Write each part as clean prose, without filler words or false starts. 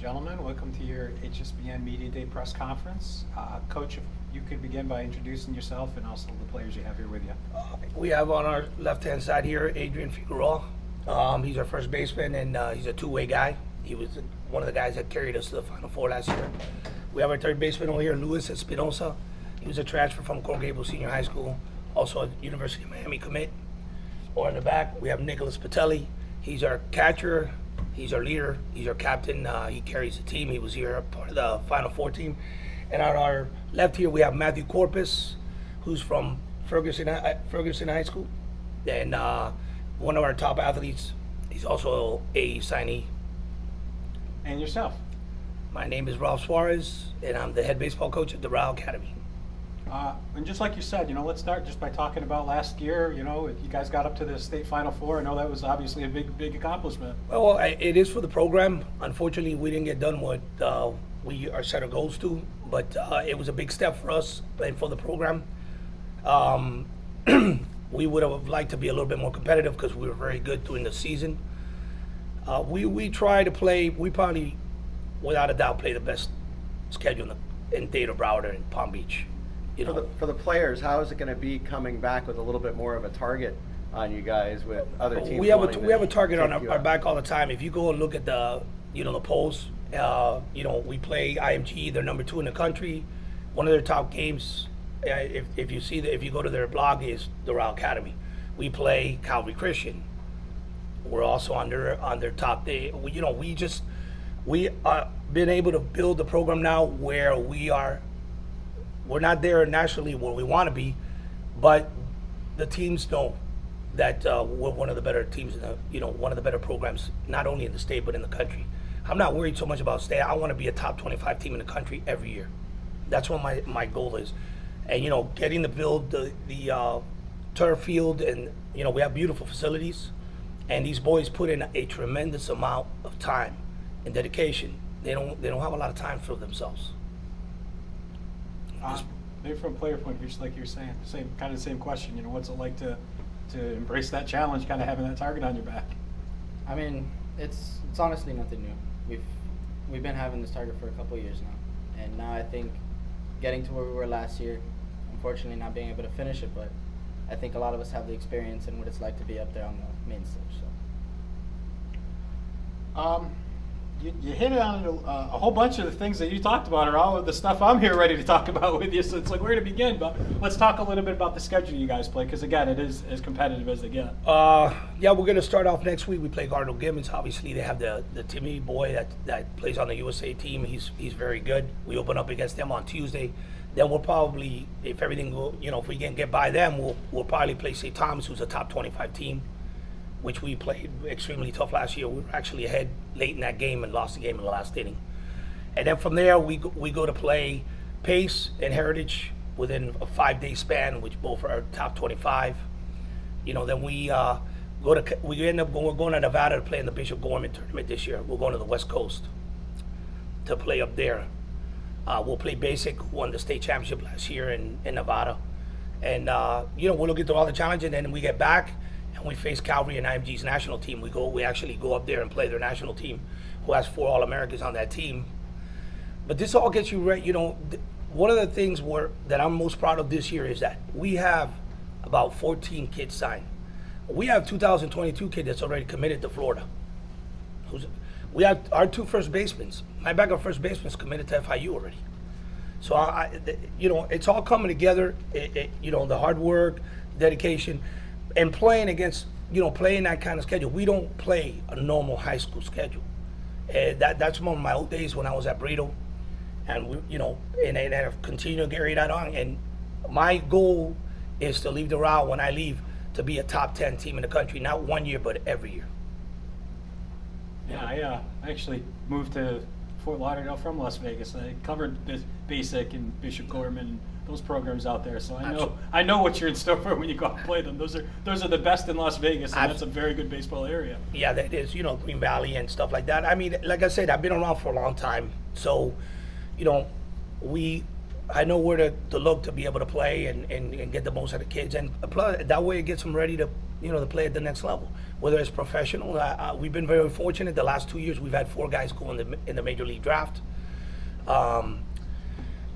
Gentlemen, welcome to your HSBN Media Day press conference. Coach, if you could begin by introducing yourself and also the players you have here with you. We have on our left-hand side here Adrian Figueroa. He's our first baseman, and he's a two-way guy. He was one of the guys that carried us to the Final Four last year. We have our third baseman over here, Luis Espinosa. He was a transfer from Coral Gables Senior High School, also at University of Miami commit. Or in the back, we have Nicholas Patelli. He's our catcher. He's our leader. He's our captain. He carries the team. He was here part of the Final Four team. And on our left here, we have Matthew Corpus, who's from Ferguson High School. And one of our top athletes. He's also a signee. And yourself. My name is Ralph Suarez, and I'm the head baseball coach at Doral Academy. And just like you said, let's start just by talking about last year. You guys got up to the state Final Four. I know that was obviously a big accomplishment. Well, it is for the program. Unfortunately, we didn't get done what we are set our goals to, but it was a big step for us and for the program. We would have liked to be a little bit more competitive because we were very good during the season. We try to play. We probably, without a doubt, play the best schedule in Dade, Broward, and Palm Beach. For the players, how is it going to be coming back with a little bit more of a target on you guys with other teams? We have a target on our back all the time. If you go and look at the polls, we play IMG. They're number 2 in the country. One of their top games, if you go to their blog, is Doral Academy. We play Calvary Christian. We're also on their top day. We been able to build the program now where we're not there nationally where we want to be, but the teams know that we're one of the better teams one of the better programs, not only in the state but in the country. I'm not worried so much about state. I want to be a top 25 team in the country every year. That's what my goal is. And getting to build the turf field, and we have beautiful facilities, and these boys put in a tremendous amount of time and dedication. They don't have a lot of time for themselves. Maybe from a player point of view, just like you're saying, same question. What's it like to embrace that challenge, kind of having that target on your back? I mean, it's honestly nothing new. We've been having this target for a couple of years now, and now I think getting to where we were last year, unfortunately not being able to finish it, but I think a lot of us have the experience and what it's like to be up there on the main stage. So. You hit on a whole bunch of the things that you talked about are all of the stuff I'm here ready to talk about with you, so it's like where to begin, but let's talk a little bit about the schedule you guys play, because again, it is as competitive as they get. Yeah, we're going to start off next week. We play Cardinal Gibbons. Obviously, they have the Timmy boy that plays on the USA team. He's very good. We open up against them on Tuesday. Then we'll probably, if everything if we can get by them, we'll probably play St. Thomas, who's a top 25 team, which we played extremely tough last year. We were actually ahead late in that game and lost the game in the last inning. And then from there, we go to play Pace and Heritage within a 5-day span, which both are top 25. Then we end up going to Nevada to play in the Bishop Gorman tournament this year. We're going to the West Coast to play up there. We'll play Basic, who won the state championship last year in Nevada. And, we'll look at all the challenges, and then we get back, and we face Calvary and IMG's national team. We actually go up there and play their national team, who has 4 All-Americans on that team. But this all gets you right. One of the things that I'm most proud of this year is that we have about 14 kids signed. We have 2022 kid that's already committed to Florida. We have our 2 first basemen. My backup first baseman's committed to FIU already. So it's all coming together. The hard work, dedication. And playing against, playing that kind of schedule. We don't play a normal high school schedule. That's one of my old days when I was at Brito. And, and I've continued to carry that on. And my goal is to leave Doral when I leave to be a top 10 team in the country, not one year, but every year. Yeah, I actually moved to Fort Lauderdale from Las Vegas. I covered Basic and Bishop Gorman, those programs out there, so I know what you're in store for when you go out and play them. Those are the best in Las Vegas, and that's a very good baseball area. Yeah, that is, Green Valley and stuff like that. I mean, like I said, I've been around for a long time, so I know where to look to be able to play and get the most out of kids, and plus that way it gets them ready to to play at the next level, whether it's professional. We've been very fortunate. The last 2 years, we've had 4 guys go in the major league draft. And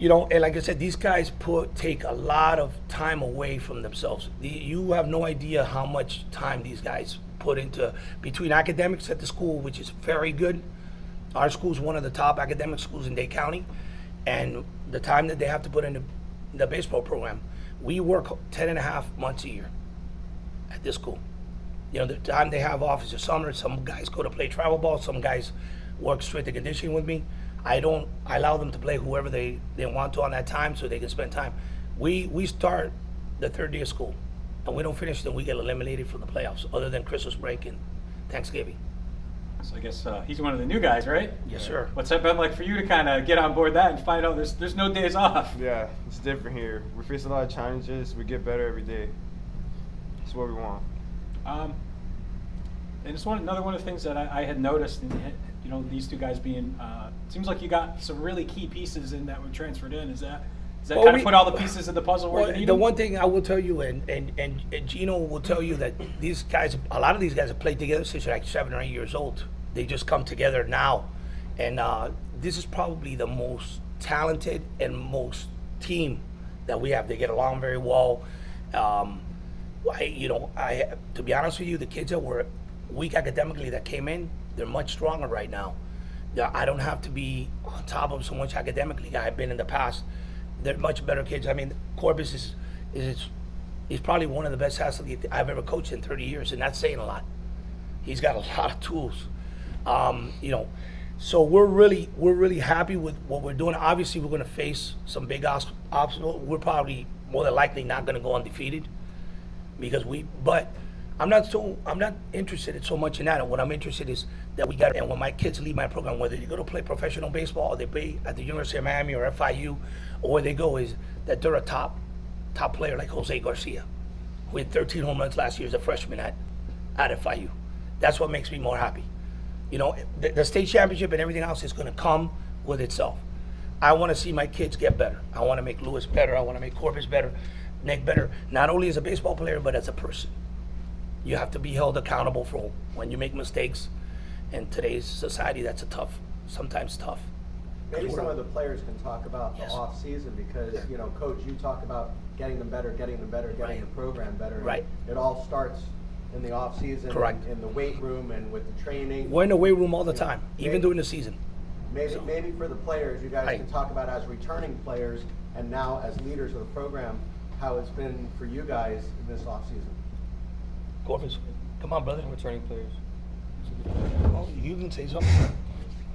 like I said, these guys take a lot of time away from themselves. You have no idea how much time these guys put into between academics at the school, which is very good. Our school is one of the top academic schools in Dade County, and the time that they have to put into the baseball program. We work 10 and a half months a year at this school. The time they have off is the summer. Some guys go to play travel ball. Some guys work strength and conditioning with me. I allow them to play whoever they want to on that time so they can spend time. We start the 3rd day of school, and we don't finish till we get eliminated from the playoffs, other than Christmas break and Thanksgiving. So I guess he's one of the new guys, right? Yes, sir. What's that been like for you to kind of get on board that and find out there's no days off? Yeah, it's different here. We face a lot of challenges. We get better every day. It's what we want. And it's another one of the things that I had noticed, and these 2 guys being, seems like you got some really key pieces in that were transferred in. Is that Well, kind of put all the pieces of the puzzle where Well, you need the them? one thing I will tell you, and Gino will tell you, that these guys, a lot of these guys have played together since they're like 7 or 8 years old. They just come together now, and this is probably the most talented and most team that we have. They get along very well. To be honest with you, the kids that were weak academically that came in, they're much stronger right now. Yeah, I don't have to be on top of so much academically. I've been in the past. They're much better kids. I mean, Corbis is probably one of the best athletes I've ever coached in 30 years, and that's saying a lot. He's got a lot of tools. So we're really happy with what we're doing. Obviously, we're going to face some big obstacles. We're probably more than likely not going to go undefeated but I'm not interested in so much in that. And what I'm interested is that and when my kids leave my program, whether they go to play professional baseball or they play at the University of Miami or FIU, or where they go, is that they're a top player like Jose Garcia, who had 13 home runs last year as a freshman at FIU. That's what makes me more happy. The state championship and everything else is going to come with itself. I want to see my kids get better. I want to make Lewis better. I want to make Corbis better, Nick better, not only as a baseball player, but as a person. You have to be held accountable for when you make mistakes. In today's society, that's sometimes tough. Maybe some of the players can talk about the off season, because Coach, you talk about getting them better, getting Right. the program better. and Right. It all starts in the off season. Correct. In the weight room and with the training. We're in the weight room all the time, even during the season. Maybe for the players, you guys Right. can talk about, as returning players and now as leaders of the program, how it's been for you guys in this off season. Corbis, come on, brother. Returning players. Oh, you can say something.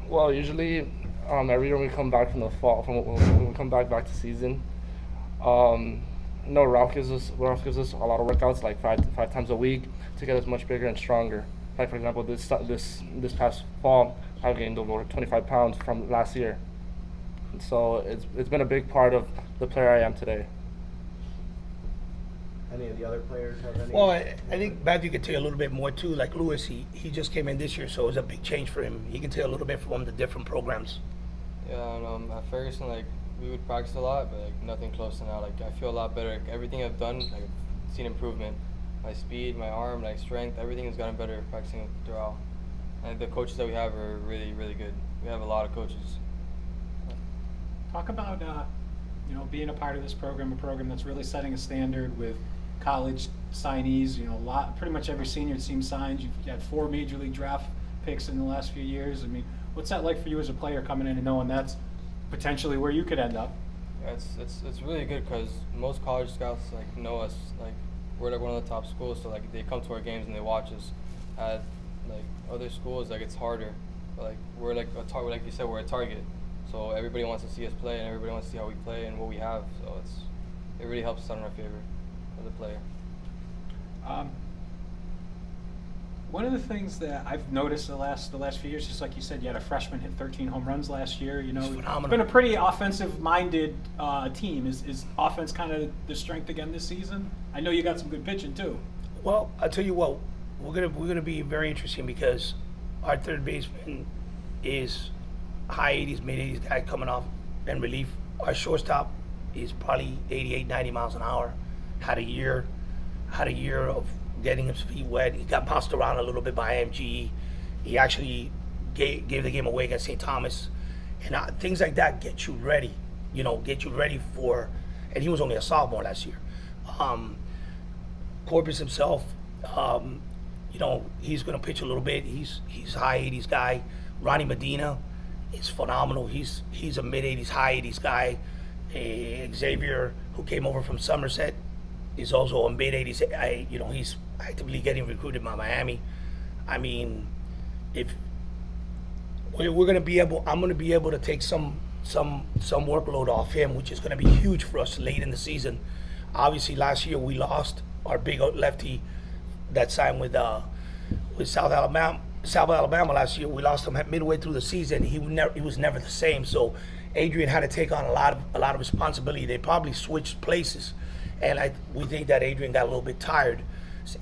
Well, usually every year when we come back from the fall, when we come back to season, Ralph gives us a lot of workouts, like five times a week, to get us much bigger and stronger. Like, for example, this past fall, I gained over 25 pounds from last year. And so it's been a big part of the player I am today. Any of the other players have any? Well, I think Matthew could tell you a little bit more too. Like Lewis, he just came in this year, so it was a big change for him. He can tell a little bit from the different programs. Yeah, and at Ferguson, we would practice a lot, but nothing close to now. I feel a lot better. Everything I've done, I've seen improvement. My speed, my arm, strength, everything has gotten better practicing with Doral. And the coaches that we have are really, really good. We have a lot of coaches. Talk about being a part of this program, a program that's really setting a standard with college signees. Pretty much every senior team signed. You've had 4 major league draft picks in the last few years. I mean, what's that like for you as a player coming in and knowing that's potentially where you could end up? Yeah, it's really good because most college scouts know us. We're one of the top schools, so they come to our games and they watch us. At other schools, it's harder. But we're like you said, we're a target. So everybody wants to see us play, and everybody wants to see how we play and what we have. So it really helps us out in our favor as a player. One of the things that I've noticed the last few years, just like you said, you had a freshman hit 13 home runs last year. It's phenomenal. It's been a pretty offensive-minded team. Is offense kind of the strength again this season? I know you got some good pitching too. Well, I'll tell you what, we're gonna be very interesting, because our third baseman is high 80s, mid 80s guy coming off in relief. Our shortstop is probably 88, 90 miles an hour. Had a year of getting his feet wet. He got bounced around a little bit by MGE. He actually gave the game away against St. Thomas. And things like that get you ready, get you ready for, and he was only a sophomore last year. Corpus himself, he's going to pitch a little bit. He's high 80s guy. Ronnie Medina is phenomenal. He's a mid 80s, high 80s guy. Xavier, who came over from Somerset, is also a mid 80s. He's actively getting recruited by Miami. I mean, if we're going to be able, I'm going to be able to take some workload off him, which is going to be huge for us late in the season. Obviously, last year we lost our big lefty that signed with South Alabama. South Alabama last year, we lost him midway through the season. He was never the same. So Adrian had to take on a lot of responsibility. They probably switched places, and we think that Adrian got a little bit tired.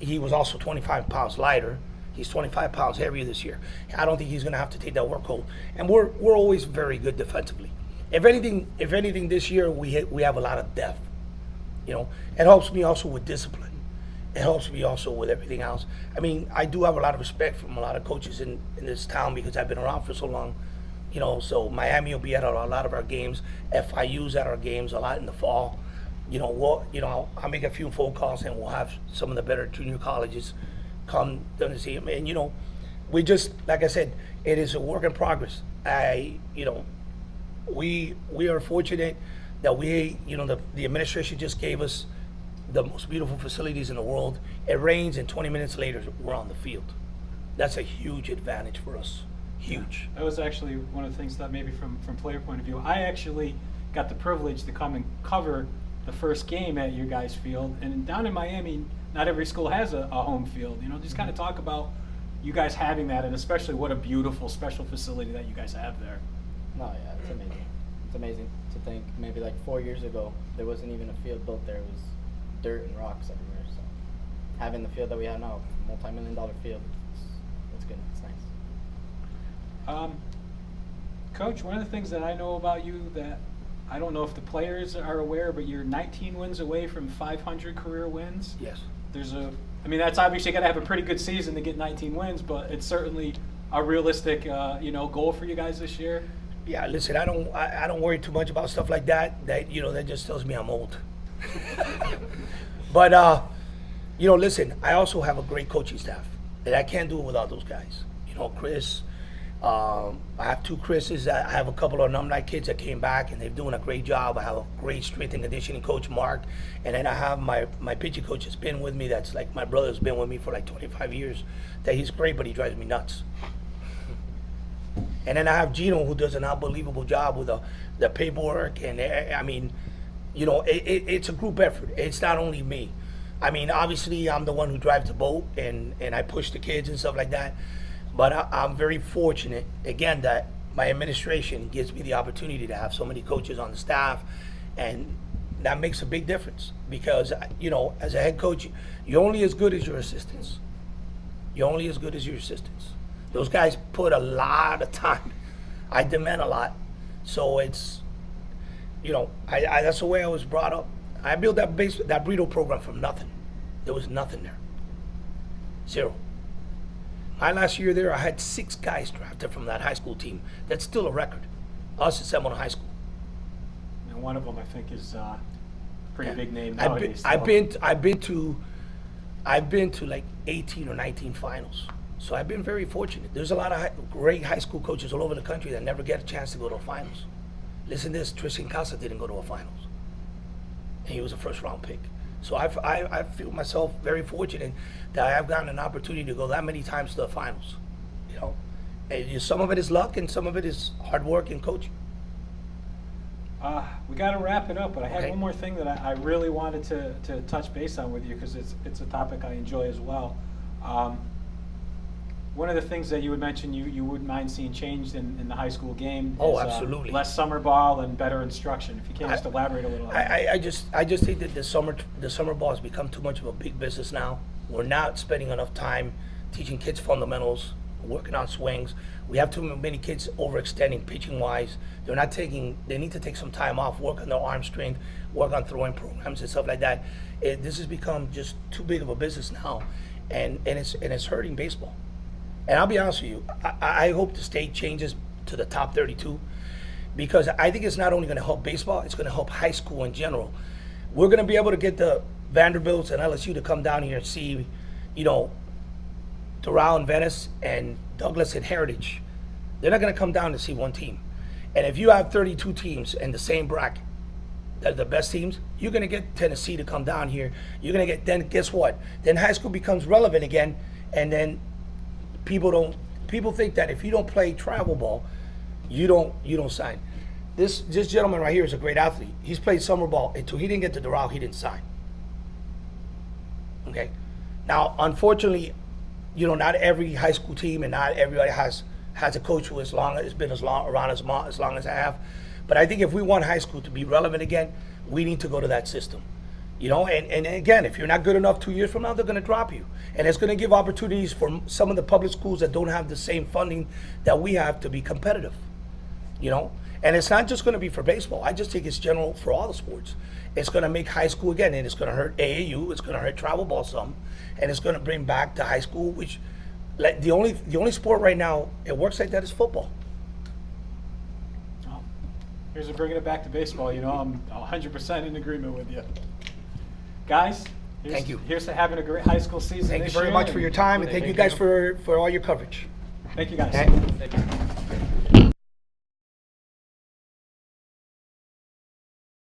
He was also 25 pounds lighter. He's 25 pounds heavier this year. I don't think he's going to have to take that workload. And we're always very good defensively. If anything, this year we have a lot of depth. It helps me also with discipline. It helps me also with everything else. I mean, I do have a lot of respect from a lot of coaches in this town because I've been around for so long. So Miami will be at a lot of our games. FIU's at our games a lot in the fall. I'll make a few phone calls and we'll have some of the better junior colleges come down to see him. And we just, like I said, it is a work in progress. We are fortunate that the administration just gave us the most beautiful facilities in the world. It rains and 20 minutes later we're on the field. That's a huge advantage for us. Huge. That was actually one of the things that maybe from player point of view, I actually got the privilege to come and cover the first game at your guys' field. And down in Miami, not every school has a home field. Just kind of talk about you guys having that, and especially what a beautiful special facility that you guys have there. No, yeah, it's amazing. It's amazing to think maybe like 4 years ago there wasn't even a field built there. It was dirt and rocks everywhere. So having the field that we have now, multi-million-dollar field, it's good. It's nice. Coach, one of the things that I know about you that I don't know if the players are aware, but you're 19 wins away from 500 career wins. Yes. That's obviously got to have a pretty good season to get 19 wins, but it's certainly a realistic, goal for you guys this year. Yeah, listen, I don't worry too much about stuff like that. That just tells me I'm old. But listen, I also have a great coaching staff, and I can't do it without those guys. Chris. I have two Chris's. I have a couple of alumni kids that came back, and they're doing a great job. I have a great strength and conditioning coach, Mark, and then I have my pitching coach that's been with me. That's like my brother's been with me for like 25 years. That he's great, but he drives me nuts. And then I have Gino, who does an unbelievable job with the paperwork, and it's a group effort. It's not only me. Obviously, I'm the one who drives the boat, and I push the kids and stuff like that. But I'm very fortunate, again, that my administration gives me the opportunity to have so many coaches on the staff, and that makes a big difference because, as a head coach, you're only as good as your assistants. You're only as good as your assistants. Those guys put a lot of time. I demand a lot. So it's, that's the way I was brought up. I built that burrito program from nothing. There was nothing there. Zero. My last year there, I had 6 guys drafted from that high school team. That's still a record. Us at Seminole High School. And one of them, I think, is a pretty big name I've nowadays. been to like 18 or 19 finals. So I've been very fortunate. There's a lot of great high school coaches all over the country that never get a chance to go to a finals. Listen to this, Tristan Casa didn't go to a finals. And he was a first round pick. So I feel myself very fortunate that I have gotten an opportunity to go that many times to the finals. And some of it is luck and some of it is hard work and coaching. We got to wrap it up, but I had Okay. one more thing that I really wanted to touch base on with you because it's a topic I enjoy as well. One of the things that you would mention you wouldn't mind seeing changed in the high school game Oh, is absolutely. less summer ball and better instruction. If you can just elaborate a little on that. I just think that the summer ball has become too much of a big business now. We're not spending enough time teaching kids fundamentals, working on swings. We have too many kids overextending pitching wise. They need to take some time off, work on their arm strength, work on throwing programs and stuff like that. This has become just too big of a business now. and it's hurting baseball. And I'll be honest with you, I hope the state changes to the top 32, because I think it's not only going to help baseball, it's going to help high school in general. We're going to be able to get the Vanderbilts and LSU to come down here and see, you know, Doral and Venice and Douglas and Heritage. They're not going to come down to see one team. And if you have 32 teams in the same bracket, that are the best teams, you're going to get Tennessee to come down here. You're going to get, then guess what? Then high school becomes relevant again, and then people think that if you don't play travel ball, you don't sign. This gentleman right here is a great athlete. He's played summer ball until he didn't get to Doral, he didn't sign. Okay? Now, unfortunately, you know, not every high school team and not everybody has a coach who has been around as long as I have. But I think if we want high school to be relevant again, we need to go to that system. You know, and again, if you're not good enough 2 years from now, they're going to drop you. And it's going to give opportunities for some of the public schools that don't have the same funding that we have to be competitive. You know, and it's not just going to be for baseball. I just think it's general for all the sports. It's going to make high school again, and it's going to hurt AAU. It's going to hurt travel ball some, and it's going to bring back to high school, which like the only sport right now it works like that is football. Well, here's to bringing it back to baseball. You know, I'm 100% in agreement with you, guys. Thank you. Here's to having a great high school season. Thank you this very year, much for your time, and thank you guys for all your coverage. Thank you, guys. Okay. Thank you.